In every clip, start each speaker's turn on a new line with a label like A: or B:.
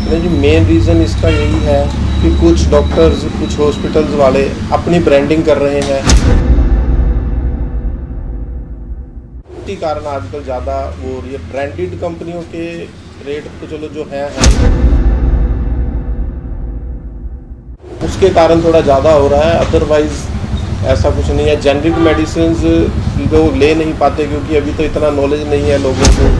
A: नहीं जी, main reason इसका यही है कि कुछ डॉक्टर्स, कुछ हॉस्पिटल्स वाले अपनी ब्रांडिंग कर रहे हैं। इसी कारण आजकल ज़्यादा वो हो रही है। ब्रांडेड कंपनियों के रेट तो चलो जो है उसके कारण थोड़ा ज़्यादा हो रहा है, अदरवाइज़ ऐसा कुछ नहीं है। जेनरिक मेडिसिन्स लोग ले नहीं पाते क्योंकि अभी तो इतना नॉलेज नहीं है लोगों को।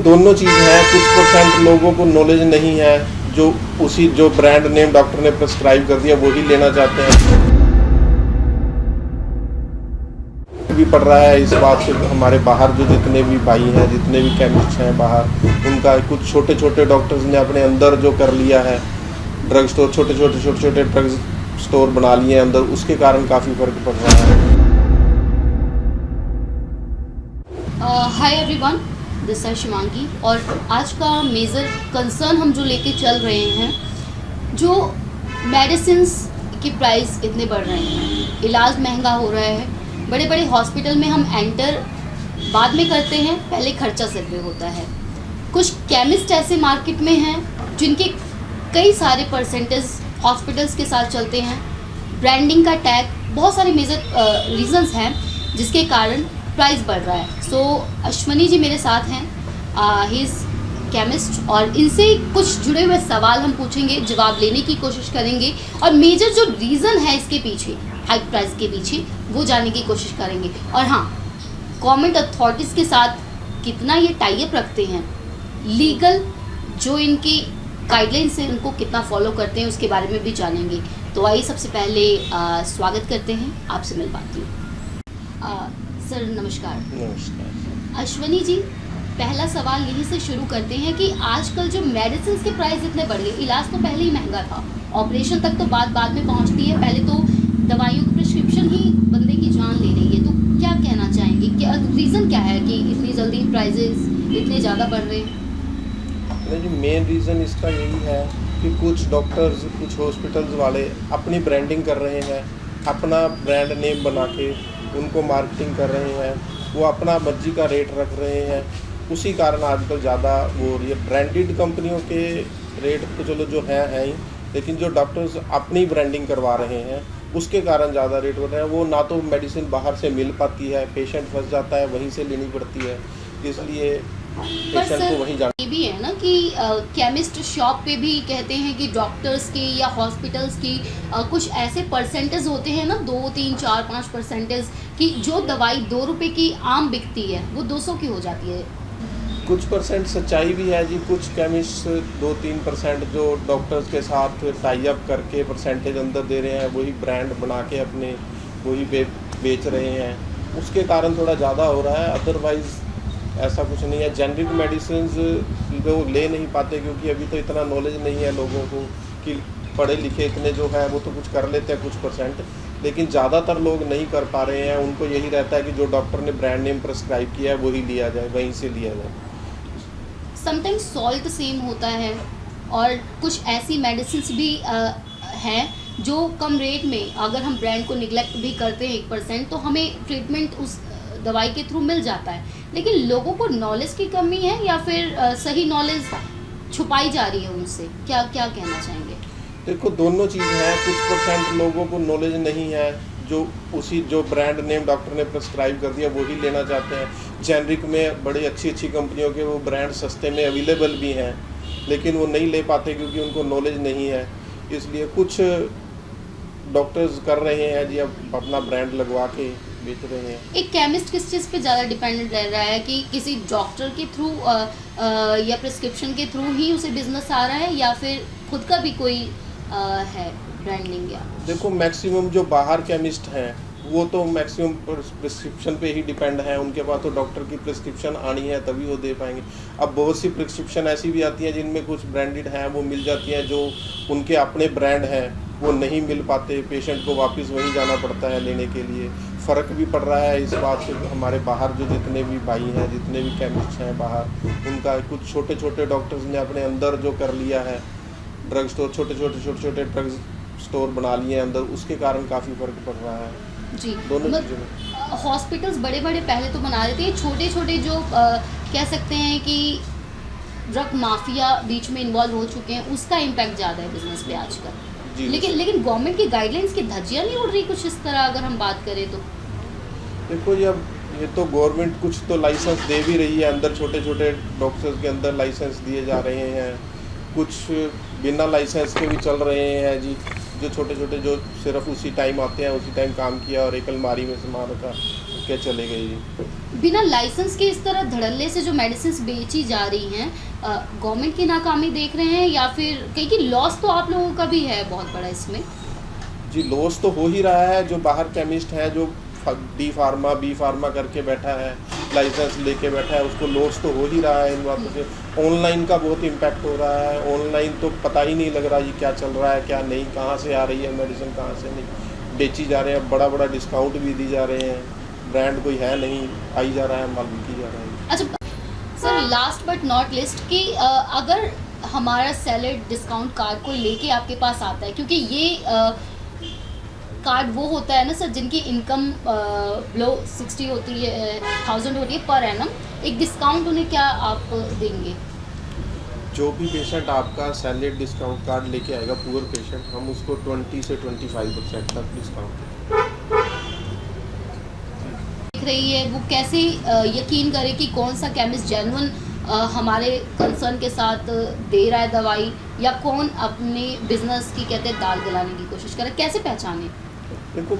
A: दोनों चीज़ हैं, कुछ परसेंट लोगों को नॉलेज नहीं है जो ब्रांड नेम डॉक्टर ने प्रिस्क्राइब कर दिया वही लेना चाहते हैं। भी पड़ रहा है इस बात से, हमारे बाहर जो जितने भी भाई हैं, जितने भी केमिस्ट हैं बाहर, उनका कुछ छोटे छोटे डॉक्टर्स ने अपने अंदर जो कर लिया है, ड्रग स्टोर, छोटे छोटे ड्रग स्टोर बना लिए हैं अंदर, उसके कारण काफ़ी फर्क पड़ रहा है।
B: हाय एवरीवन, दिस है शिवांगी और आज का मेजर कंसर्न हम जो लेके चल रहे हैं, जो मेडिसिन्स की प्राइस इतने बढ़ रहे हैं, इलाज महंगा हो रहा है। बड़े बड़े हॉस्पिटल में हम एंटर बाद में करते हैं, पहले खर्चा सिर पे होता है। कुछ केमिस्ट ऐसे मार्केट में हैं जिनके कई सारे परसेंटेज हॉस्पिटल्स के साथ चलते हैं। ब्रांडिंग का टैग, बहुत सारे मेजर रीजंस हैं जिसके कारण प्राइस बढ़ रहा है। सो अश्वनी जी मेरे साथ हैं, ही इज़ केमिस्ट, और इनसे कुछ जुड़े हुए सवाल हम पूछेंगे, जवाब लेने की कोशिश करेंगे और मेजर जो रीज़न है इसके पीछे, हाई प्राइस के पीछे, वो जानने की कोशिश करेंगे। और हाँ, गवर्नमेंट अथॉरिटीज़ के साथ कितना ये टाई अप रखते हैं, लीगल जो इनकी गाइडलाइंस हैं उनको कितना फॉलो करते हैं, उसके बारे में भी जानेंगे। तो आइए सबसे पहले स्वागत करते हैं, आपसे मिल पाती हूँ। सर नमस्कार।
A: नमस्कार।
B: अश्वनी जी, पहला सवाल यहीं से शुरू करते हैं कि आजकल जो मेडिसिन के प्राइस इतने बढ़ गए, इलाज तो पहले ही महंगा था, ऑपरेशन तक तो बाद में पहुंचती है, पहले तो दवाइयों की प्रिस्क्रिप्शन ही बंदे की जान ले रही है। तो क्या कहना चाहेंगे, क्या रीज़न क्या है कि इतनी जल्दी प्राइजेस इतने ज़्यादा बढ़ रहे हैं?
A: नहीं जी, मेन रीज़न इसका यही है कि कुछ डॉक्टर्स, कुछ हॉस्पिटल्स वाले अपनी ब्रांडिंग कर रहे हैं, अपना ब्रांड नेम बना के उनको मार्केटिंग कर रहे हैं, वो अपना मर्जी का रेट रख रहे हैं। उसी कारण आजकल ज़्यादा वो हो रही है। ब्रांडेड कंपनियों के रेट तो चलो जो है ही, लेकिन जो डॉक्टर्स अपनी ब्रांडिंग करवा रहे हैं उसके कारण ज़्यादा रेट बढ़ रहे हैं। वो ना तो मेडिसिन बाहर से मिल पाती है, पेशेंट फंस जाता है, वहीं से लेनी पड़ती है, इसलिए पेशेंट को वहीं जाना।
B: ये भी है ना कि केमिस्ट शॉप पे भी कहते हैं कि डॉक्टर्स की या हॉस्पिटल्स की कुछ ऐसे परसेंटेज होते हैं ना, 2, 3, 4, 5% की जो दवाई 2 रुपये की आम बिकती है वो 200 की हो जाती है।
A: कुछ परसेंट सच्चाई भी है जी। कुछ केमिस्ट 2-3% जो डॉक्टर्स के साथ टाई अप करके परसेंटेज अंदर दे रहे हैं, वही ब्रांड बना के अपने वही बेच रहे हैं, उसके कारण थोड़ा ज़्यादा हो रहा है। अदरवाइज़ ऐसा कुछ नहीं है। जेनरिक मेडिसिन्स लोग ले नहीं पाते क्योंकि अभी तो इतना नॉलेज नहीं है लोगों को, कि पढ़े लिखे इतने जो है वो तो कुछ कर लेते हैं कुछ परसेंट, लेकिन ज़्यादातर लोग नहीं कर पा रहे हैं। उनको यही रहता है कि जो डॉक्टर ने ब्रांड नेम प्रिस्क्राइब किया है वही लिया जाए, वहीं से लिया जाए।
B: समटाइम्स सॉल्ट सेम होता है और कुछ ऐसी मेडिसिन भी हैं जो कम रेट में, अगर हम ब्रांड को निगलेक्ट भी करते हैं 1%, तो हमें ट्रीटमेंट उस दवाई के थ्रू मिल जाता है। लेकिन लोगों को नॉलेज की कमी है या फिर सही नॉलेज छुपाई जा रही है उनसे, क्या क्या कहना चाहेंगे?
A: देखो, दोनों चीज़ हैं। कुछ परसेंट लोगों को नॉलेज नहीं है जो ब्रांड नेम डॉक्टर ने प्रिस्क्राइब कर दिया वही लेना चाहते हैं। जेनरिक में बड़ी अच्छी कंपनियों के वो ब्रांड सस्ते में अवेलेबल भी हैं, लेकिन वो नहीं ले पाते क्योंकि उनको नॉलेज नहीं है। इसलिए कुछ डॉक्टर्स कर रहे हैं जी, अब अपना ब्रांड लगवा के बेच रहे हैं।
B: एक केमिस्ट किस चीज़ पे ज़्यादा डिपेंडेंट रह रहा है कि किसी डॉक्टर के थ्रू या प्रिस्क्रिप्शन के थ्रू ही उसे बिजनेस आ रहा है, या फिर खुद का भी कोई है ब्रांडिंग? या
A: देखो, मैक्सिमम जो बाहर केमिस्ट हैं वो तो मैक्सिमम प्रिस्क्रिप्शन पे ही डिपेंड है। उनके पास तो डॉक्टर की प्रिस्क्रिप्शन आनी है तभी वो दे पाएंगे। अब बहुत सी प्रिस्क्रिप्शन ऐसी भी आती हैं जिनमें कुछ ब्रांडेड हैं, वो मिल जाती हैं, जो उनके अपने ब्रांड हैं वो नहीं मिल पाते, पेशेंट को वापस वहीं जाना पड़ता है लेने के लिए। फ़र्क भी पड़ रहा है इस बात से, हमारे बाहर जो जितने भी भाई हैं, जितने भी केमिस्ट हैं बाहर, उनका कुछ छोटे छोटे डॉक्टर्स ने अपने अंदर जो कर लिया है, ड्रग स्टोर, छोटे ड्रग स्टोर बना लिए हैं अंदर, उसके कारण काफ़ी फ़र्क पड़ रहा है
B: जी।
A: दोनों चीज़ों में।
B: हॉस्पिटल्स बड़े बड़े पहले तो बना रहे थे, छोटे छोटे जो कह सकते हैं कि ड्रग माफिया बीच में इन्वॉल्व हो चुके हैं, उसका इम्पैक्ट ज़्यादा है बिजनेस पे आजकल।
A: जी
B: लेकिन गवर्नमेंट की गाइडलाइंस की धज्जियाँ नहीं उड़ रही कुछ इस तरह, अगर हम बात करें तो?
A: देखो जी, अब ये तो गवर्नमेंट कुछ तो लाइसेंस दे भी रही है, अंदर छोटे छोटे डॉक्टर्स के अंदर लाइसेंस दिए जा रहे हैं, कुछ बिना लाइसेंस के भी चल रहे हैं जी, जो छोटे छोटे जो सिर्फ उसी टाइम आते हैं, उसी टाइम काम किया और एक अलमारी में सामान रखा क्या चले गए जी।
B: बिना लाइसेंस के इस तरह धड़ल्ले से जो मेडिसिन बेची जा रही हैं, गवर्नमेंट की नाकामी देख रहे हैं या फिर कहीं की लॉस तो आप लोगों का भी है बहुत बड़ा इसमें?
A: जी, लॉस तो हो ही रहा है। जो बाहर केमिस्ट है, जो डी फार्मा बी फार्मा करके बैठा है, लाइसेंस लेके बैठा है, उसको लॉस तो हो ही रहा है इन बातों से। ऑनलाइन का बहुत इम्पैक्ट हो रहा है। ऑनलाइन तो पता ही नहीं लग रहा जी क्या चल रहा है क्या नहीं, कहाँ से आ रही है मेडिसिन, कहाँ से नहीं बेची जा रहे हैं। बड़ा बड़ा डिस्काउंट भी दी जा रहे हैं, ब्रांड कोई है नहीं, आई जा रहा है, माल बिकी जा रहा है।
B: अच्छा sir, last but not list कि अगर हमारा सैलड डिस्काउंट कार्ड कोई लेके आपके पास आता है, क्योंकि ये कार्ड वो होता है ना सर जिनकी इनकम बिलो 60 होती है, 1000 होती है पर एनम, एक डिस्काउंट उन्हें क्या आप देंगे?
A: जो भी पेशेंट आपका सैलरी डिस्काउंट कार्ड लेके आएगा, पुअर पेशेंट, हम उसको 20 से 25% तक डिस्काउंट
B: देख रही है, वो कैसे यकीन करे कि कौन सा केमिस्ट जेन्युइन हमारे कंसर्न के साथ दे रहा है दवाई, या कौन अपने बिजनेस की कहते हैं दाल गलाने की कोशिश करे, कैसे पहचाने?
A: देखो,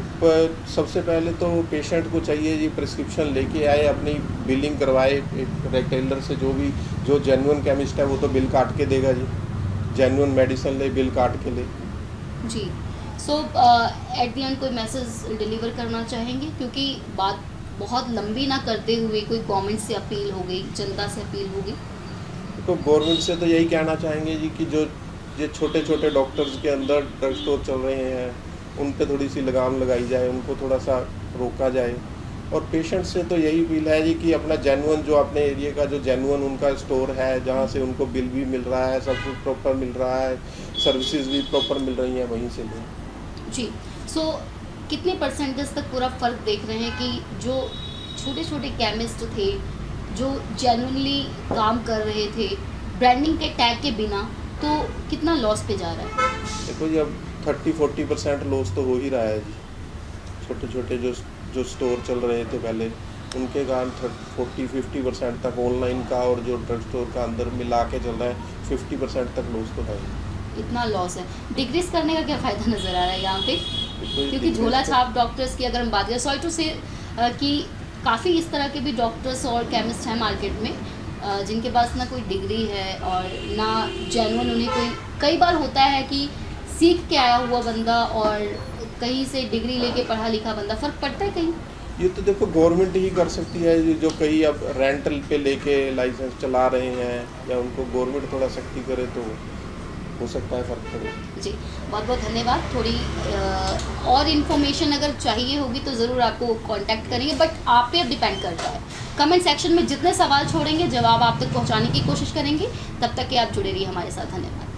A: सबसे पहले तो पेशेंट को चाहिए जी प्रिस्क्रिप्शन लेके आए, अपनी बिलिंग करवाए एक रिटेलर से। जो जेन्युइन केमिस्ट है वो तो बिल काट के देगा जी, जेन्युइन मेडिसिन ले, बिल काट के ले
B: जी। सो एट द एंड कोई मैसेज डिलीवर करना चाहेंगे, क्योंकि बात बहुत लंबी ना करते हुए कोई गवर्नमेंट से अपील हो गई, जनता से अपील होगी?
A: तो गवर्नमेंट से तो यही कहना चाहेंगे जी कि जो ये छोटे छोटे डॉक्टर्स के अंदर ड्रग स्टोर चल रहे हैं, उन पे थोड़ी सी लगाम लगाई जाए, उनको थोड़ा सा रोका जाए। और पेशेंट से तो यही अपील है जी कि अपना जेन्युइन, जो अपने एरिया का जो जेन्युइन उनका स्टोर है, जहाँ से उनको बिल भी मिल रहा है, सब कुछ प्रॉपर मिल रहा है, सर्विसेज भी प्रॉपर मिल रही हैं, वहीं से लें
B: जी। सो कितने परसेंटेज तक पूरा फ़र्क देख रहे हैं कि जो छोटे छोटे केमिस्ट थे, जो जेन्युइनली काम कर रहे थे ब्रांडिंग के टैग के बिना, तो कितना लॉस पे जा रहा है?
A: देखो जी, अब 30-40% लॉस तो हो ही रहा है जी। छोटे छोटे जो स्टोर चल रहे थे पहले, उनके कारण 40-50% तक ऑनलाइन का और जो ड्रग स्टोर का अंदर मिला के चल रहा है, 50% तक लॉस तो है।
B: इतना लॉस है, डिक्रीज करने का क्या फ़ायदा नज़र आ रहा है यहाँ पे? क्योंकि झोला छाप डॉक्टर्स की अगर हम बात करें, सॉरी टू से कि काफ़ी इस तरह के भी डॉक्टर्स और केमिस्ट हैं मार्केट में, जिनके पास ना कोई डिग्री है और ना जेन्युइन उन्हें कोई, कई बार होता है कि सीख के आया हुआ बंदा और कहीं से डिग्री लेके पढ़ा लिखा बंदा, फ़र्क पड़ता है कहीं?
A: ये तो देखो गवर्नमेंट ही कर सकती है, जो कई अब रेंटल पे लेके लाइसेंस चला रहे हैं, या उनको गवर्नमेंट थोड़ा सख्ती करे तो हो सकता है फ़र्क पड़े।
B: जी, बहुत बहुत धन्यवाद। थोड़ी और इन्फॉर्मेशन अगर चाहिए होगी तो ज़रूर आपको कांटेक्ट करेंगे, बट आप पे अब डिपेंड करता है। कमेंट सेक्शन में जितने सवाल छोड़ेंगे, जवाब आप तक पहुंचाने की कोशिश करेंगे। तब तक कि आप जुड़े रहिए हमारे साथ। धन्यवाद।